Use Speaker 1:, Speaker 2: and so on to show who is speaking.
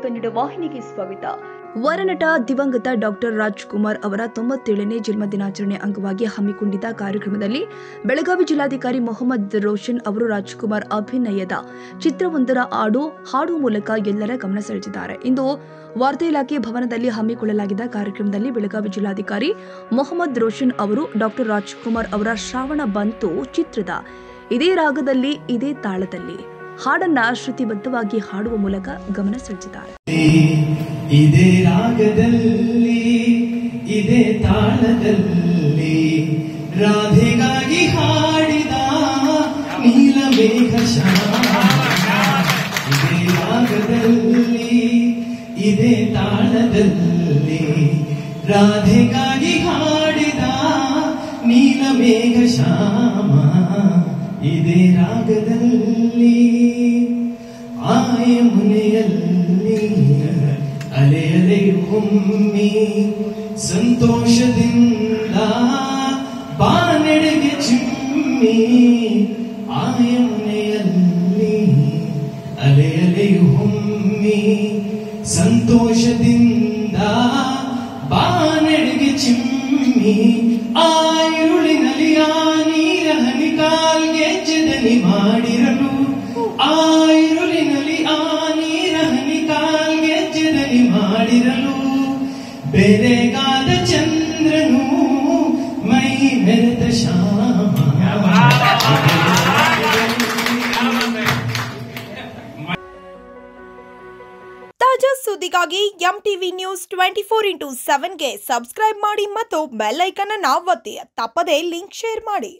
Speaker 1: ಕನ್ನಡ ವಾಹಿನಿಗೆ ಸ್ವಾಗತ. ವರನಟ ದಿವಂಗತ ಡಾಕ್ಟರ್ ರಾಜ್ಕುಮಾರ್ ಅವರ 97ನೇ ಜನ್ಮದಿನಾಚರಣೆ ಅಂಗವಾಗಿ ಹಮ್ಮಿಕೊಂಡಿದ್ದ ಕಾರ್ಯಕ್ರಮದಲ್ಲಿ ಬೆಳಗಾವಿ ಜಿಲ್ಲಾಧಿಕಾರಿ ಮೊಹಮ್ಮದ್ ರೋಷನ್ ಅವರು ರಾಜ್ಕುಮಾರ್ ಅಭಿನಯದ ಚಿತ್ರವೊಂದರ ಹಾಡು ಮೂಲಕ ಎಲ್ಲರ ಗಮನ ಸೆಳೆದಿದ್ದಾರೆ. ಇಂದು ವಾರ್ತಾ ಇಲಾಖೆ ಭವನದಲ್ಲಿ ಹಮ್ಮಿಕೊಳ್ಳಲಾಗಿದ್ದ ಕಾರ್ಯಕ್ರಮದಲ್ಲಿ ಬೆಳಗಾವಿ ಜಿಲ್ಲಾಧಿಕಾರಿ ಮೊಹಮ್ಮದ್ ರೋಷನ್ ಅವರು ಡಾಕ್ಟರ್ ರಾಜ್ಕುಮಾರ್ ಅವರ ಶ್ರಾವಣ ಬಂತು ಚಿತ್ರದ ಇದೇ ರಾಗದಲ್ಲಿ ಇದೇ ತಾಳದಲ್ಲಿ ಹಾಡನ್ನ ಶ್ರುತಿಬದ್ಧವಾಗಿ ಹಾಡುವ ಮೂಲಕ ಗಮನ ಸೆಳೆದಿದ್ದಾರೆ.
Speaker 2: ಇದೇ ರಾಗದಲ್ಲಿ ಇದೇ ತಾಳದಲ್ಲಿ ರಾಧೆಗಾಗಿ ಹಾಡಿದ ನೀಲಮೇಘ ಶ್ಯಾಮ. ಇದೇ ರಾಗದಲ್ಲಿ ಇದೇ ತಾಳದಲ್ಲಿ ರಾಧೆಗಾಗಿ ಹಾಡಿದ ನೀಲಮೇಘ ಶ್ಯಾಮ. ಇದೇ ರಾಗದಲ್ಲಿ ಯಮುನೆಯಲ್ಲಿ ಅಲೆ ಅಲೆಯು ಹೊಮ್ಮಿ ಸಂತೋಷದಿಂದ ಬಾನೆಡೆಗೆ ಚಿಮ್ಮಿ. ಯಮುನೆಯಲ್ಲಿ ಅಲೆ ಅಲೆಯು ಹೊಮ್ಮಿ ಸಂತೋಷದಿಂದ ಬಾನೆಡೆಗೆ ಚಿಮ್ಮಿ. ಈರುಳಿನಲ್ಲಿ ಆ ನೀರ ಹನಿ ಕಾಲ್ಗೆ ಜದನಿ ಮಾಡಿರಲು. ಈರುಳಿನಲ್ಲಿ ಆ ನೀರ ಹನಿ ಕಾಲ್ಗೆ ಜದನಿ ಮಾಡಿರಲು. ಬೆರೆಗಾದ ಚಂದ್ರನು ಮೈ ಮೆರೆದ ಶ್ಯಾಮ.
Speaker 3: ತಾಜಾ ಸುದ್ದಿಗಾಗಿ ಎಂಟಿವಿ ನ್ಯೂಸ್ 24x7ಗೆ ಸಬ್ಸ್ಕ್ರೈಬ್ ಮಾಡಿ ಮತ್ತು ಬೆಲ್ ಐಕಾನ್ ಅನ್ನು ಒತ್ತಿ. ತಪ್ಪದೇ ಲಿಂಕ್ ಶೇರ್ ಮಾಡಿ.